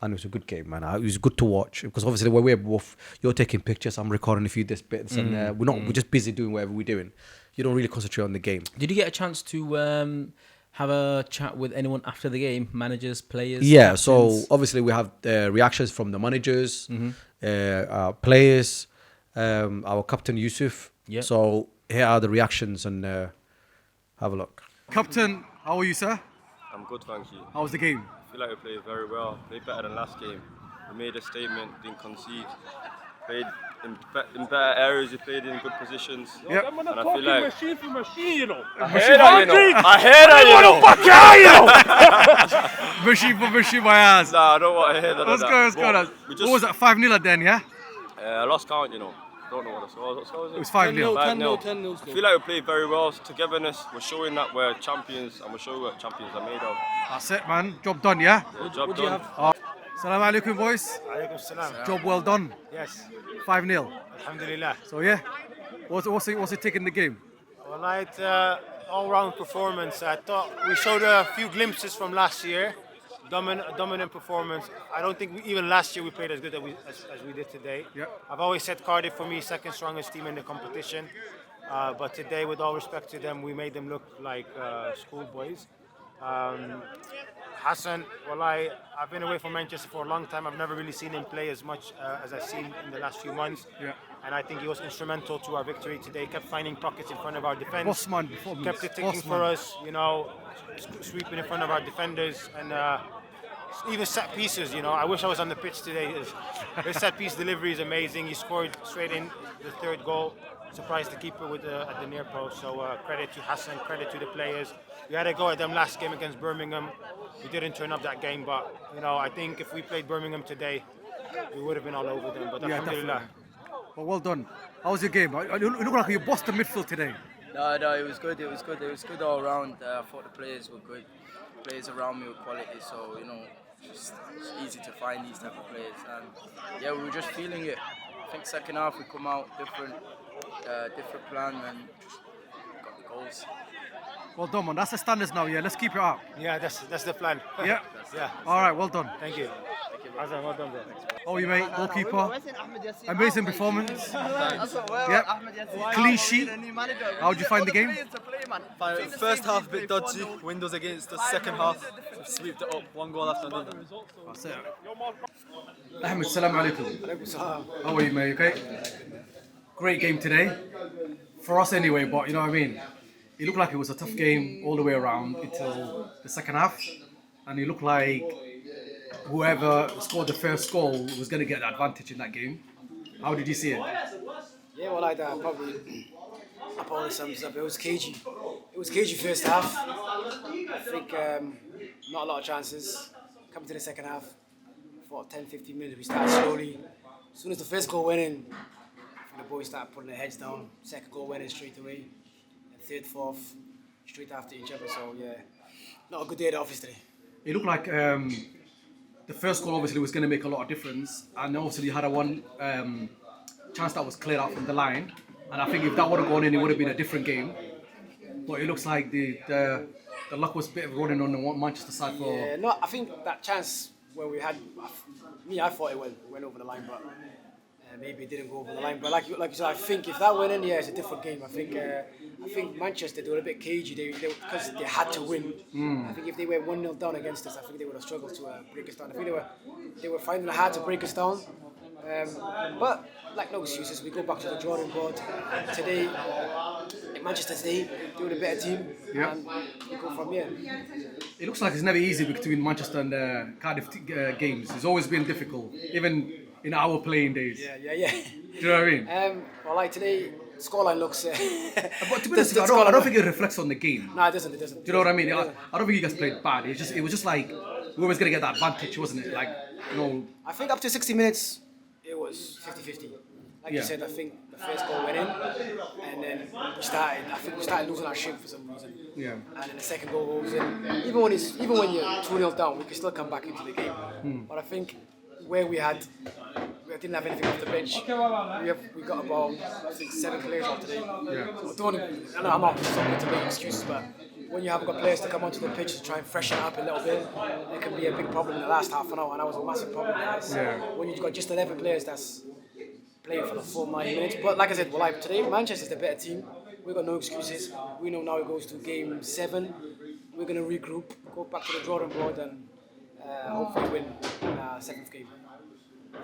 And it was a good game, man. It was good to watch. Because obviously, when we're both, you're taking pictures, I'm recording a few bits. And we're just busy doing whatever we're doing. You don't really concentrate on the game. Did you get a chance to have a chat with anyone after the game? Managers, players? Yeah, captains? so obviously we have reactions from the managers, our players, our captain Yusuf. Yeah. So here are the reactions and have a look. Captain, how are you, sir? I'm good, thank you. How was the game? I feel like we played very well. Played better than last game. We made a statement, didn't concede. Played in better areas. We played in good positions. Yep. And I feel like machine for machine, you know. I hear that, you know. I hear that, you know. Bushy, my ass. Nah, I don't want to hear that. Let's go. We What was that, 5-0 at then, yeah? I lost count, you know. Don't know what the score was. What score was it? It was 5-0. 5-0. I feel like we played very well. Togetherness. We're showing that we're champions, and we're showing what champions are made of. That's it, man. Job done, yeah? Yeah, job done. Assalamu alaikum, boys. Alaikum salam. Job well done. Yes. 5-0. Alhamdulillah. So, yeah. What's it taking the game? Well, it's all-round performance. I thought we showed a few glimpses from last year. Dominant performance. I don't think even last year we played as good as we did today. Yeah. I've always said Cardiff for me second strongest team in the competition. But today, with all respect to them, we made them look like schoolboys. Hassan, I've been away from Manchester for a long time. I've never really seen him play as much as I've seen in the last few months. Yeah. And I think he was instrumental to our victory today. Kept finding pockets in front of our defense. Bossman performance. Kept it ticking for us, sweeping in front of our defenders and even set pieces. I wish I was on the pitch today. His set piece delivery is amazing. He scored straight in the third goal. Surprised the keeper at the near post. So credit to Hassan, credit to the players. We had a go at them last game against Birmingham. We didn't turn up that game, but I think if we played Birmingham today, we would have been all over them. But Yeah, alhamdulillah. definitely. Well, well done. How was your game? You look like you bossed the midfield today. No, it was good. It was good all around. I thought the players were good. Players around me were quality, so it's easy to find these type of players. And yeah, we were just feeling it. I think second half we come out different plan and got the goals. Well done, man. That's the standards now, yeah? Let's keep it up. Yeah, that's the plan. Yeah? Yeah. All right, well done. Thank you. Hassan, well done, bro. How are you, mate? Goalkeeper. Amazing performance. Yeah. Clean sheet. How did you find the game? First half a bit dodgy, Windows against the second half, sweeped it up, one goal after another. That's it. Ahmed, salam alaikum. How are you, mate? Okay? Great game today. For us anyway, but you know what I mean? It looked like it was a tough game all the way around until the second half. And it looked like whoever scored the first goal was going to get the advantage in that game. How did you see it? Yeah, well, I probably probably sums up. It was cagey. It was cagey first half. I think not a lot of chances. Coming to the second half, for 10-15 minutes, we started slowly. As soon as the first goal went in, the boys started putting their heads down. Second goal went in straight away. And third, fourth, straight after each other. So yeah, not a good day at the office today. It looked like the first goal obviously was going to make a lot of difference, and obviously you had a one chance that was cleared out from the line, and I think if that would have gone in, it would have been a different game. But it looks like the luck was a bit of running on the Manchester side for. Yeah, no, I think that chance where we had, I thought it went over the line, but maybe it didn't go over the line. But like you said, I think if that went in, yeah, it's a different game. I think Manchester, they were a bit cagey because they had to win. I think if they were 1-0 down against us, I think they would have struggled to break us down. I think they were finding it hard to break us down. But like no excuses, we go back to the drawing board. Today, Manchester today, they were a better team, and we go from here. It looks like it's never easy between Manchester and Cardiff games. It's always been difficult, even in our playing days. Yeah. Do you know what I mean? Well, like today, scoreline looks. But to be honest, I don't think it reflects on the game. No, it doesn't. Do you know what I mean? I don't think you guys played bad. It was just like we was gonna get that advantage, wasn't it? Like, you know. I think up to 60 minutes, it was 50-50. Like you said, I think the first goal went in, and then we started losing our shape for some reason. Yeah. And then the second goal goes in. Even when you're 2-0 down, we can still come back into the game. But I think where we didn't have anything off the bench. We got about, I think, 7 players off today. Yeah. So I'm not something to make excuses, but when you haven't got players to come onto the pitch to try and freshen up a little bit, it can be a big problem in the last half an hour, and that was a massive problem. When you've got just 11 players that's playing for the full 90 minutes. But like I said, today Manchester's the better team. We've got no excuses. We know now it goes to game 7. We're going to regroup, go back to the drawing board, and hopefully win 7th game.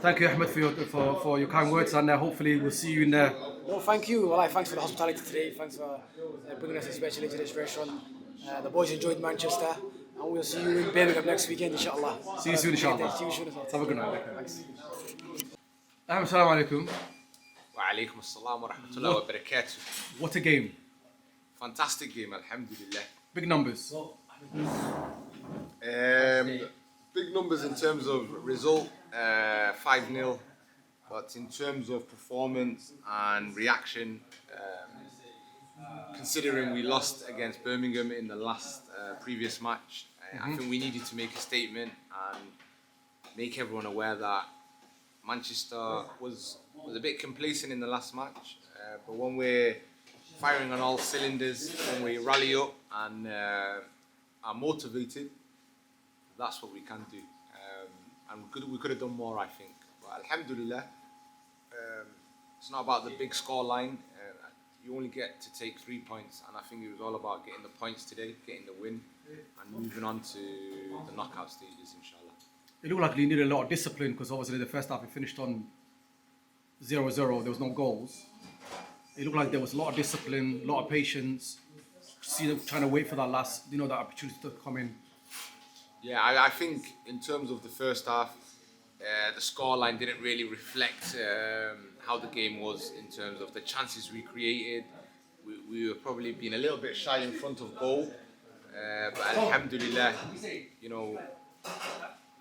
Thank you, Ahmed, for your kind words, and hopefully we'll see you in there. No, thank you. Thanks for the hospitality today. Thanks for bringing us especially to this restaurant. The boys enjoyed Manchester, and we'll see you in Birmingham next weekend, inshallah. See you soon, inshallah. See you soon as well. Have a good night. Thanks. Assalamu alaikum. Wa alaikum assalam wa rahmatullahi wa barakatuh. What a game. Fantastic game, alhamdulillah. Big numbers. Big numbers in terms of result, 5-0. But in terms of performance and reaction, considering we lost against Birmingham in the last previous match, I think we needed to make a statement and make everyone aware that Manchester was a bit complacent in the last match, but when we're firing on all cylinders, when we rally up and are motivated, that's what we can do. And we could have done more, I think. But alhamdulillah, it's not about the big score line. You only get to take 3 points, and I think it was all about getting the points today, getting the win, and moving on to the knockout stages, inshallah. It looked like you needed a lot of discipline because obviously the first half it finished on 0-0. There was no goals. It looked like there was a lot of discipline, a lot of patience. See them trying to wait for that last, that opportunity to come in. Yeah, I think in terms of the first half, the scoreline didn't really reflect how the game was in terms of the chances we created. We were probably being a little bit shy in front of goal, but alhamdulillah,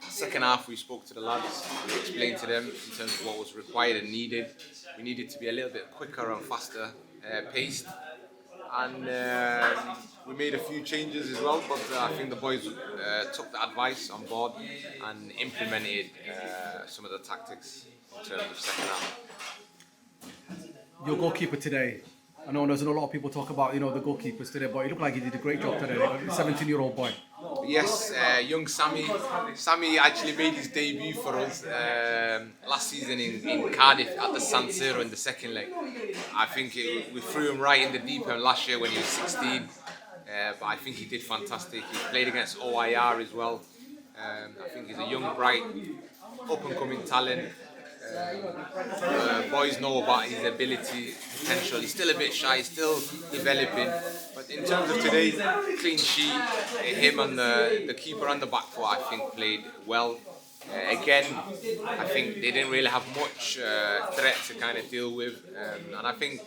second half we spoke to the lads, we explained to them in terms of what was required and needed. We needed to be a little bit quicker and faster paced, and we made a few changes as well, but I think the boys took the advice on board and implemented some of the tactics in terms of second half. Your goalkeeper today, I know there's a lot of people talk about the goalkeepers today, but it looked like he did a great job today, a 17-year-old boy. Yes, young Sammy. Sammy actually made his debut for us last season in Cardiff at the San Siro in the second leg. I think we threw him right in the deep end last year when he was 16, but I think he did fantastic. He played against OIR as well. I think he's a young, bright, up-and-coming talent. Boys know about his ability, potential. He's still a bit shy, still developing. But in terms of today, clean sheet, him and the keeper on the back foot, I think played well. Again, I think they didn't really have much threat to kind of deal with, and I think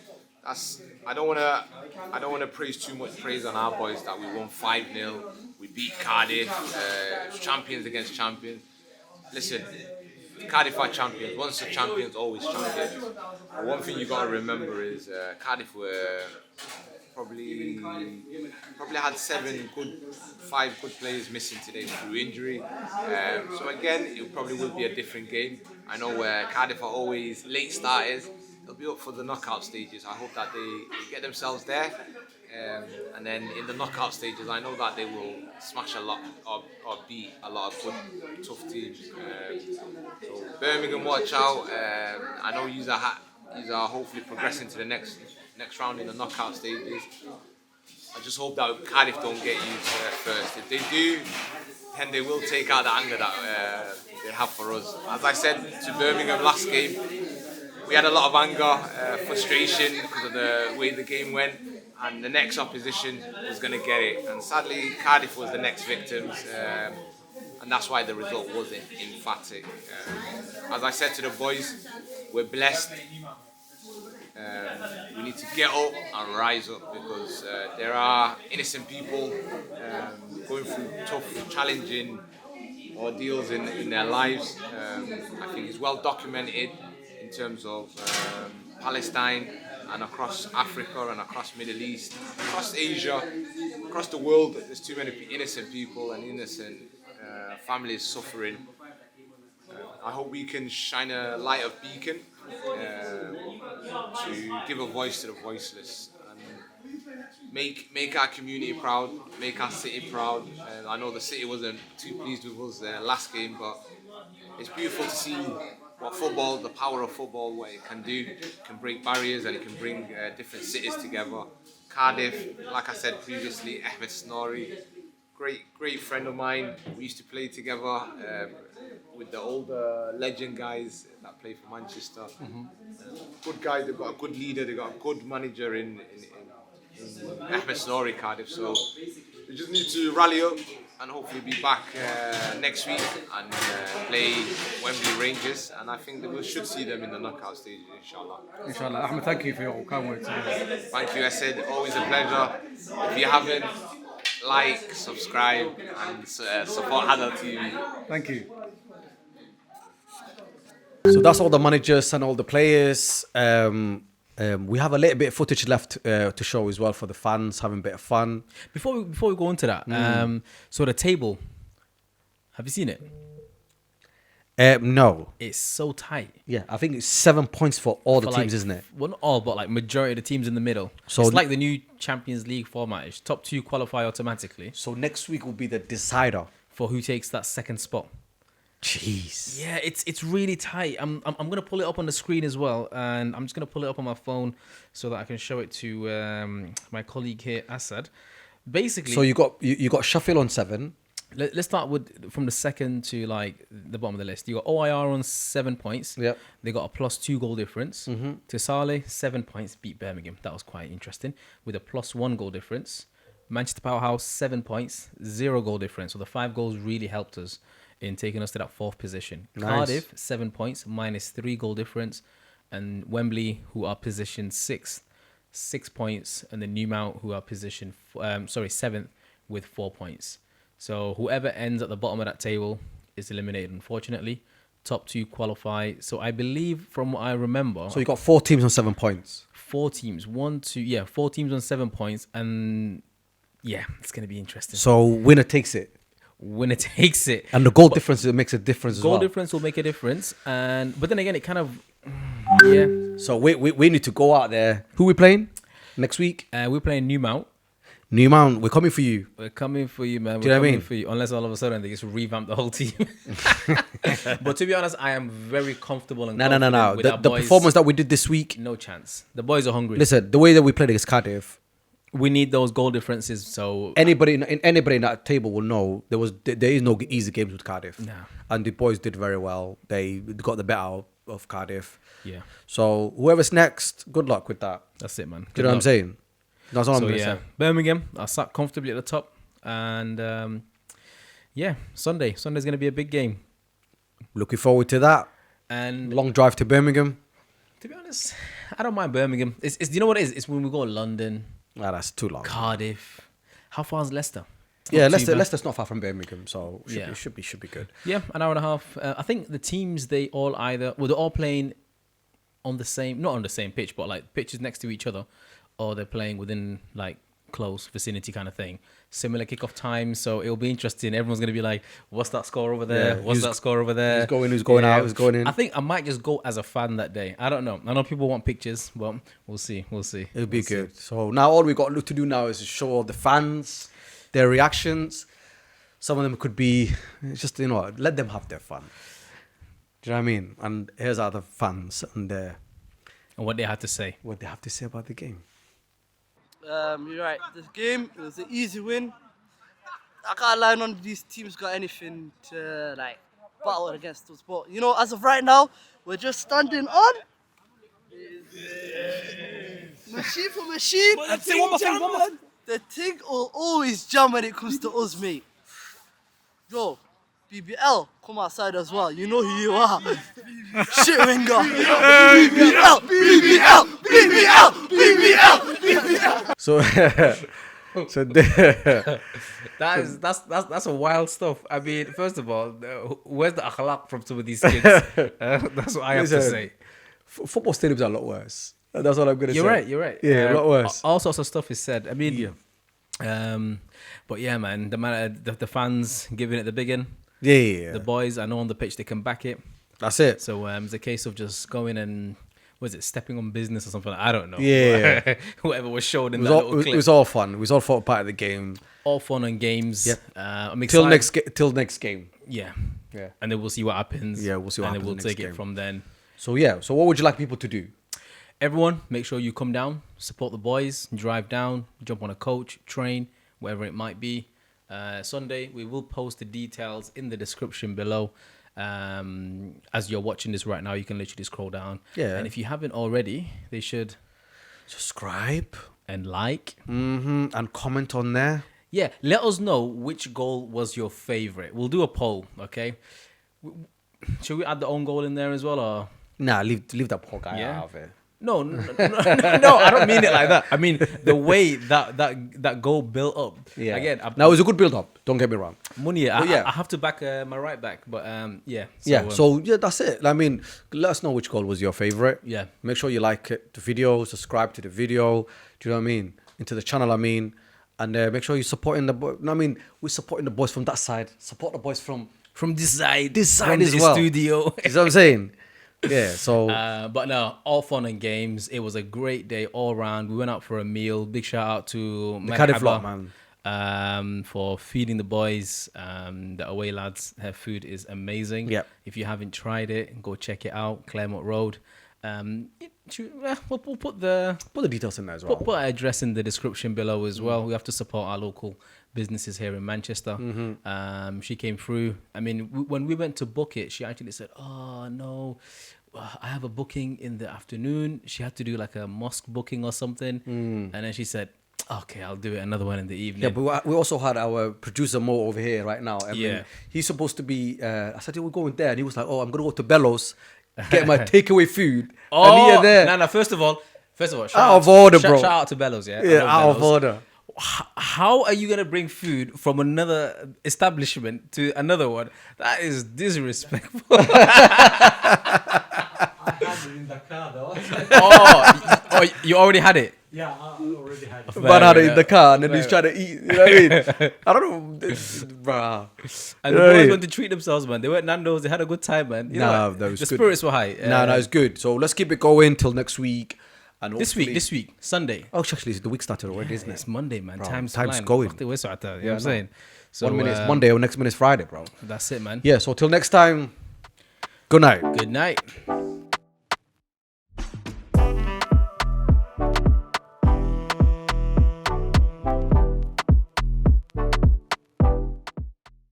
that's. I don't want to praise too much praise on our boys that we won 5-0. We beat Cardiff, champions against champions. Listen. Cardiff are champions. Once the champions, always champions. But one thing you got to remember is Cardiff were probably had 5 good players missing today through injury. So again, it probably will be a different game. I know Cardiff are always late starters, they'll be up for the knockout stages. I hope that they get themselves there. And then in the knockout stages, I know that they will smash a lot or beat a lot of good, tough teams. So Birmingham, watch out. I know you are hopefully progressing to the next round in the knockout stages. I just hope that Cardiff don't get you first. If they do, then they will take out the anger that they have for us. As I said to Birmingham last game, we had a lot of anger, frustration because of the way the game went, and the next opposition was going to get it. And sadly, Cardiff was the next victims, and that's why the result wasn't emphatic. As I said to the boys, we're blessed. We need to get up and rise up because there are innocent people going through tough, challenging ordeals in their lives. I think it's well documented in terms of Palestine and across Africa and across Middle East, across Asia, across the world. There's too many innocent people and innocent families suffering. I hope we can shine a light of beacon to give a voice to the voiceless and make our community proud, make our city proud. I know the city wasn't too pleased with us last game, but it's beautiful to see what football, the power of football, what it can do. It can break barriers and it can bring different cities together. Cardiff, like I said previously, Ahmed Snorri, great friend of mine. We used to play together with the older legend guys that play for Manchester. Good guys, they've got a good leader, they've got a good manager in Ahmed Snorri, Cardiff. So we just need to rally up and hopefully be back next week and play Wembley Rangers. And I think that we should see them in the knockout stage, inshallah. Inshallah. Ahmed, thank you for your kind words. Thank you, Asad. Always a pleasure. If you haven't, like, subscribe, and support HADAL TV. Thank you. So that's all the managers and all the players. We have a little bit of footage left to show as well for the fans, having a bit of fun. Before we go into that, so the table, have you seen it? No. It's so tight. Yeah, I think it's 7 points for all the teams, isn't it? Well, not all, but like majority of the teams in the middle. So it's like the new Champions League format. It's top 2 qualify automatically. So next week will be the decider for who takes that second spot. Jeez. Yeah, it's really tight. I'm gonna pull it up on the screen as well, and I'm just gonna pull it up on my phone so that I can show it to my colleague here, Asad. Basically, so you got Sheffield on 7. Let's start from the second to like the bottom of the list. You got OIR on 7 points. Yep. They got a +2 goal difference. Tisale 7 points, beat Birmingham. That was quite interesting with a +1 goal difference. Manchester Powerhouse 7 points, 0 goal difference. So the 5 goals really helped us in taking us to that 4th position. Nice. Cardiff 7 points, -3 goal difference, and Wembley, who are positioned 6th, 6 points, and then Newmount, who are positioned 7th with 4 points. So whoever ends at the bottom of that table is eliminated, unfortunately. Top 2 qualify. So I believe, from what I remember... So you got 4 teams on 7 points. 4 teams. 4 teams on 7 points. And yeah, it's going to be interesting. So winner takes it. Winner takes it. And the goal difference, it makes a difference as well. Goal difference will make a difference. But then again, it kind of... Yeah. So we need to go out there. Who we playing next week? We're playing Newmount. Newmount, we're coming for you. We're coming for you, man. Do you know what I mean? For you, unless all of a sudden they just revamp the whole team. But to be honest, I am very comfortable and confident with our The boys. performance that we did this week, no chance. The boys are hungry. Listen, the way that we played against Cardiff, we need those goal differences. So anybody in that table will know there is no easy games with Cardiff. No. And the boys did very well. They got the better of Cardiff. Yeah. So whoever's next, good luck with that. That's it, man. Do you know what I'm saying? That's all I'm going to say. Birmingham are sat comfortably at the top. And Sunday's going to be a big game. Looking forward to that. And long drive to Birmingham. To be honest, I don't mind Birmingham. It's you know what it is? It's when we go to London. That's too long. Cardiff. How far is Leicester? Yeah, Leicester's not far from Birmingham, so it should be good. Yeah, an hour and a half. I think the teams, they're all playing on the same, not on the same pitch, but like pitches next to each other, or they're playing within like close vicinity kind of thing. Similar kickoff time, so it'll be interesting. Everyone's gonna be like, "What's that score over there? Yeah, What's that score over there? Who's going? Who's going out? Who's going in?" I think I might just go as a fan that day. I don't know. I know people want pictures, but we'll see. We'll see. It'll be good. So now all we got to do now is to show the fans their reactions. Some of them could be just, let them have their fun. Do you know what I mean? And here's other fans and what they had to say. What they have to say about the game. You're right. This game, it was an easy win. I can't lie, none of these teams got anything to battle against us. But as of right now, we're just standing on machine for machine. The thing will always jam when it comes to us, mate. Yo, BBL, come outside as well. You know who you are. Shit winger. BBL. So, that's a wild stuff. I mean, first of all, where's the akhlaq from some of these kids? That's what I have to say. Football stadiums are a lot worse. That's what I'm gonna say. You're right. Yeah, a lot worse. All sorts of stuff is said. I mean, but yeah, man, the fans giving it the big one. Yeah. The boys, I know on the pitch they can back it. That's it. So it's a case of just going and stepping on business or something? I don't know. Yeah. Whatever was shown in that little clip. It was all fun. It was all part of the game. All fun and games. Yep. I'm excited. Till next game. Yeah. Yeah. And then we'll see what happens. Yeah, we'll see what happens. And then we'll take game. it from then. So yeah. So what would you like people to do? Everyone, make sure you come down, support the boys, drive down, jump on a coach, train, wherever it might be. Sunday, we will post the details in the description below. As you're watching this right now, you can literally scroll down. Yeah. And if you haven't already, they should subscribe and like. And comment on there. Yeah, let us know which goal was your favorite. We'll do a poll, okay? Should we add the own goal in there as well, or? Nah, leave that poor guy out of it. No, I don't mean it like that. I mean the way that goal built up. Yeah. Again, now it was a good build up. Don't get me wrong. Money. I have to back my right back, but yeah. So, that's it. I mean, let us know which goal was your favorite. Yeah. Make sure you like the video, subscribe to the video. Do you know what I mean? Into the channel, I mean, and make sure you're supporting the boys. I mean, we're supporting the boys from that side. Support the boys from this side. This side from as the well. Studio. You know what I'm saying? Yeah, so but no, all fun and games. It was a great day all around. We went out for a meal. Big shout out to Merhaba, man, for feeding the boys. The away lads, their food is amazing. Yep. If you haven't tried it, go check it out. Claremont Rd. We'll put the details in there as well. Put our address in the description below as well. We have to support our local businesses here in Manchester. She came through. I mean, when we went to book it, she actually said, "Oh no, I have a booking in the afternoon." She had to do like a mosque booking or something, and then she said, "Okay, I'll do it another one in the evening." Yeah, but we also had our producer Mo over here right now. I mean, Yeah. he's supposed to be. I said, "We're going there," and he was like, "Oh, I'm gonna go to Bellows, get my takeaway food." Oh, and here there. No. First of all, out of order, bro. Shout out to Bellows, yeah. Yeah, out of order. How are you gonna bring food from another establishment to another one? That is disrespectful. I had it in the car though. oh, you already had it? Yeah, I already had it. Man had it in the car and then he's trying to eat. You know what I mean? I don't know, bruh. And the boys went to treat themselves, man. They went Nando's. They had a good time, man. You know, that was the good. spirits were high. No, it's good. So let's keep it going till next week. And this week, Sunday. Oh, actually, the week started already, isn't it? It's Monday, man. Bro, Time's going. You know what I'm saying? So 1 minute is Monday or next minute's Friday, bro. That's it, man. Yeah, so till next time, good night. Good night.